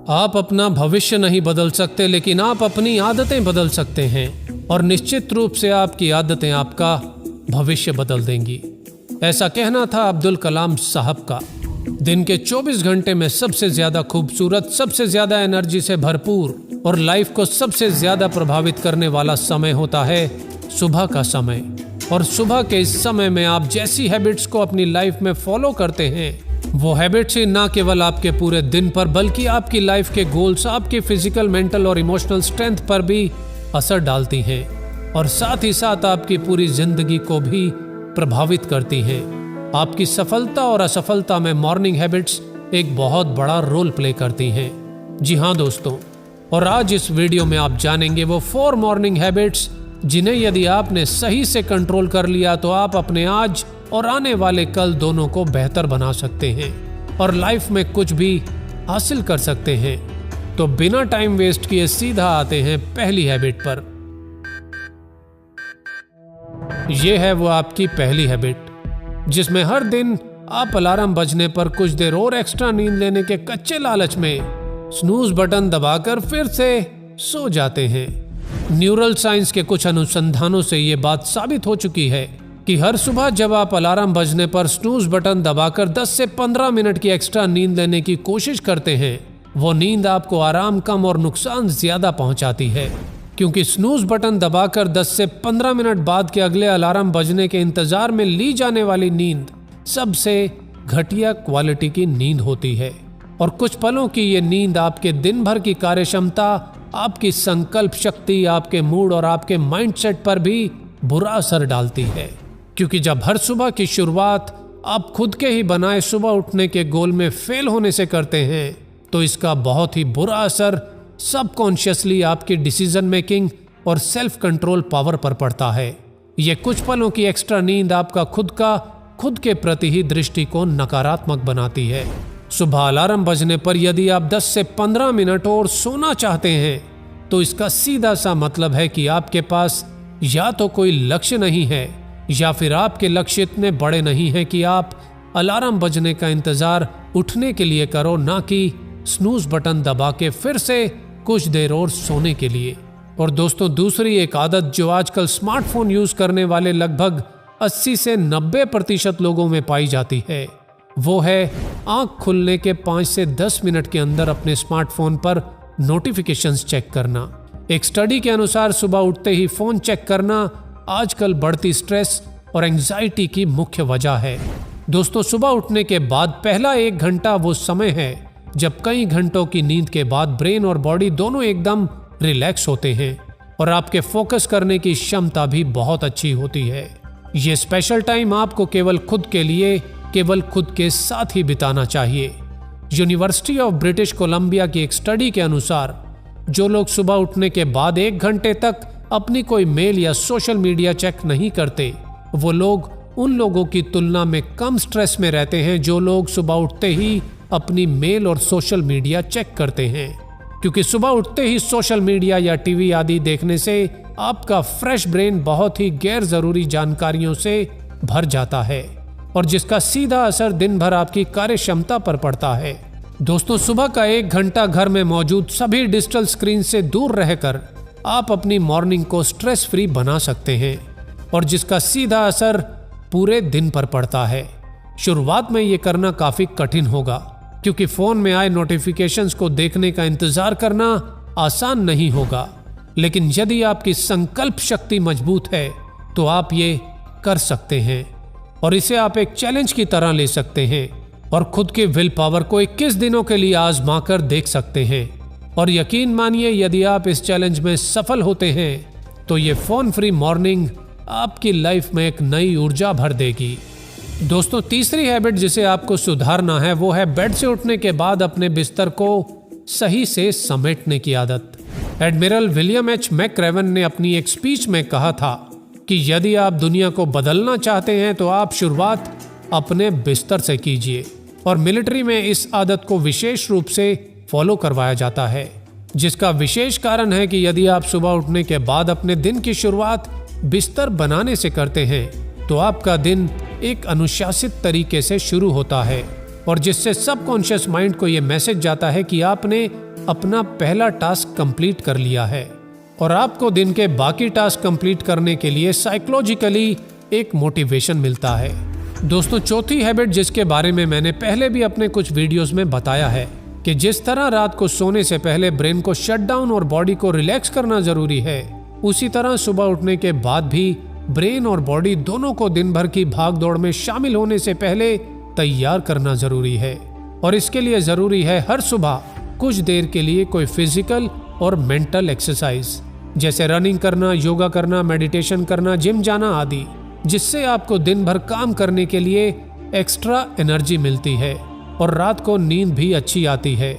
आप अपना भविष्य नहीं बदल सकते, लेकिन आप अपनी आदतें बदल सकते हैं और निश्चित रूप से आपकी आदतें आपका भविष्य बदल देंगी। ऐसा कहना था अब्दुल कलाम साहब का। दिन के 24 घंटे में सबसे ज्यादा खूबसूरत, सबसे ज्यादा एनर्जी से भरपूर और लाइफ को सबसे ज्यादा प्रभावित करने वाला समय होता है सुबह का समय। और सुबह के इस समय में आप जैसी हैबिट्स को अपनी लाइफ में फॉलो करते हैं, वो हैबिट्स ही ना केवल आपके पूरे दिन पर बल्कि आपकी लाइफ के गोल्स, आपकी फिजिकल, मेंटल और इमोशनल स्ट्रेंथ पर भी असर डालती हैं और साथ ही साथ आपकी पूरी जिंदगी को भी प्रभावित करती हैं। आपकी सफलता और असफलता में मॉर्निंग हैबिट्स एक बहुत बड़ा रोल प्ले करती हैं। जी हाँ दोस्तों, और आज इस वीडियो में आप जानेंगे वो 4 मॉर्निंग हैबिट्स जिन्हें यदि आपने सही से कंट्रोल कर लिया तो आप अपने आज और आने वाले कल दोनों को बेहतर बना सकते हैं और लाइफ में कुछ भी हासिल कर सकते हैं। तो बिना टाइम वेस्ट किए सीधा आते हैं पहली हैबिट पर। यह है वो आपकी पहली हैबिट जिसमें हर दिन आप अलार्म बजने पर कुछ देर और एक्स्ट्रा नींद लेने के कच्चे लालच में स्नूज बटन दबाकर फिर से सो जाते हैं। न्यूरल साइंस के कुछ अनुसंधानों से ये बात साबित हो चुकी है कि हर सुबह जब आप अलार्म बजने पर स्नूज बटन दबाकर 10 से 15 मिनट की एक्स्ट्रा नींद लेने की कोशिश करते हैं, वो नींद आपको आराम कम और नुकसान ज्यादा पहुंचाती है। क्योंकि स्नूज बटन दबाकर 10 से 15 मिनट बाद के अगले अलार्म बजने के इंतजार में ली जाने वाली नींद सबसे घटिया क्वालिटी की नींद होती है और कुछ पलों की ये नींद आपके दिन भर की कार्यक्षमता, आपकी संकल्प शक्ति, आपके मूड और आपके माइंडसेट पर भी बुरा असर डालती है। क्योंकि जब हर सुबह की शुरुआत आप खुद के ही बनाए सुबह उठने के गोल में फेल होने से करते हैं तो इसका बहुत ही बुरा असर सबकॉन्शियसली आपकी डिसीजन मेकिंग और सेल्फ कंट्रोल पावर पर पड़ता है। ये कुछ पलों की एक्स्ट्रा नींद आपका खुद के प्रति ही दृष्टि को नकारात्मक बनाती है। सुबह अलार्म बजने पर यदि आप 10 से 15 मिनट और सोना चाहते हैं तो इसका सीधा सा मतलब है कि आपके पास या तो कोई लक्ष्य नहीं है या फिर आपके लक्ष्य इतने बड़े नहीं हैं कि आप अलार्म बजने का इंतजार उठने के लिए करो, ना कि स्नूज बटन दबा के फिर से कुछ देर और सोने के लिए। और दोस्तों, दूसरी एक आदत जो आजकल स्मार्टफोन यूज करने वाले लगभग 80 से 90% लोगों में पाई जाती है, वो है आंख खुलने के 5 से 10 मिनट के अंदर अपने स्मार्टफोन पर नोटिफिकेशंस चेक करना। एक स्टडी के अनुसार सुबह उठते ही फोन चेक करना आजकल बढ़ती स्ट्रेस और एंजाइटी की मुख्य वजह है। दोस्तों, सुबह उठने के बाद पहला 1 घंटा वो समय है जब कई घंटों की नींद के बाद ब्रेन और बॉडी दोनों एकदम रिलैक्स होते हैं और आपके फोकस करने की क्षमता भी बहुत अच्छी होती है। ये स्पेशल टाइम आपको केवल खुद के लिए, केवल खुद के साथ ही बिताना चाहिए। यूनिवर्सिटी ऑफ ब्रिटिश कोलंबिया की एक स्टडी के अनुसार जो लोग सुबह उठने के बाद 1 घंटे तक अपनी कोई मेल या सोशल मीडिया चेक नहीं करते, वो लोग उन लोगों की तुलना में कम स्ट्रेस में रहते हैं जो लोग सुबह उठते ही अपनी मेल और सोशल मीडिया चेक करते हैं। क्योंकि सुबह उठते ही सोशल मीडिया या टीवी आदि देखने से आपका फ्रेश ब्रेन बहुत ही गैर जरूरी जानकारियों से भर जाता है और जिसका सीधा असर दिन भर आपकी कार्य क्षमता पर पड़ता है। दोस्तों, सुबह का 1 घंटा घर में मौजूद सभी डिजिटल स्क्रीन से दूर रहकर आप अपनी मॉर्निंग को स्ट्रेस फ्री बना सकते हैं और जिसका सीधा असर पूरे दिन पर पड़ता है। शुरुआत में ये करना काफी कठिन होगा क्योंकि फोन में आए नोटिफिकेशंस को देखने का इंतजार करना आसान नहीं होगा, लेकिन यदि आपकी संकल्प शक्ति मजबूत है तो आप ये कर सकते हैं और इसे आप एक चैलेंज की तरह ले सकते हैं और खुद के विल पावर को 21 दिनों के लिए आजमा कर देख सकते हैं। और यकीन मानिए, यदि आप इस चैलेंज में सफल होते हैं तो ये फोन फ्री मॉर्निंग आपकी लाइफ में एक नई ऊर्जा भर देगी। दोस्तों, तीसरी हैबिट जिसे आपको सुधारना है वो है बेड से उठने के बाद अपने बिस्तर को सही से समेटने की आदत। एडमिरल विलियम एच मैक्रेवन ने अपनी एक स्पीच में कहा था कि यदि आप दुनिया को बदलना चाहते हैं तो आप शुरुआत अपने बिस्तर से कीजिए। और मिलिट्री में इस आदत को विशेष रूप से फॉलो करवाया जाता है, जिसका विशेष कारण है कि यदि आप सुबह उठने के बाद अपने दिन की शुरुआत बिस्तर बनाने से करते हैं तो आपका दिन एक अनुशासित तरीके से शुरू होता है और जिससे सबकॉन्शियस माइंड को ये मैसेज जाता है कि आपने अपना पहला टास्क कंप्लीट कर लिया है और आपको दिन के बाकी टास्क कंप्लीट करने के लिए साइकोलॉजिकली एक मोटिवेशन मिलता है। दोस्तों, चौथी हैबिट जिसके बारे में मैंने पहले भी अपने कुछ वीडियोस में बताया है कि जिस तरह रात को सोने से पहले ब्रेन को शट डाउन और बॉडी को रिलैक्स करना जरूरी है, उसी तरह सुबह उठने के बाद भी ब्रेन और बॉडी दोनों को दिन भर की भाग दौड़ में शामिल होने से पहले तैयार करना जरूरी है। और इसके लिए जरूरी है हर सुबह कुछ देर के लिए कोई फिजिकल और मेंटल एक्सरसाइज, जैसे रनिंग करना, योगा करना, मेडिटेशन करना, जिम जाना आदि, जिससे आपको दिन भर काम करने के लिए एक्स्ट्रा एनर्जी मिलती है और रात को नींद भी अच्छी आती है।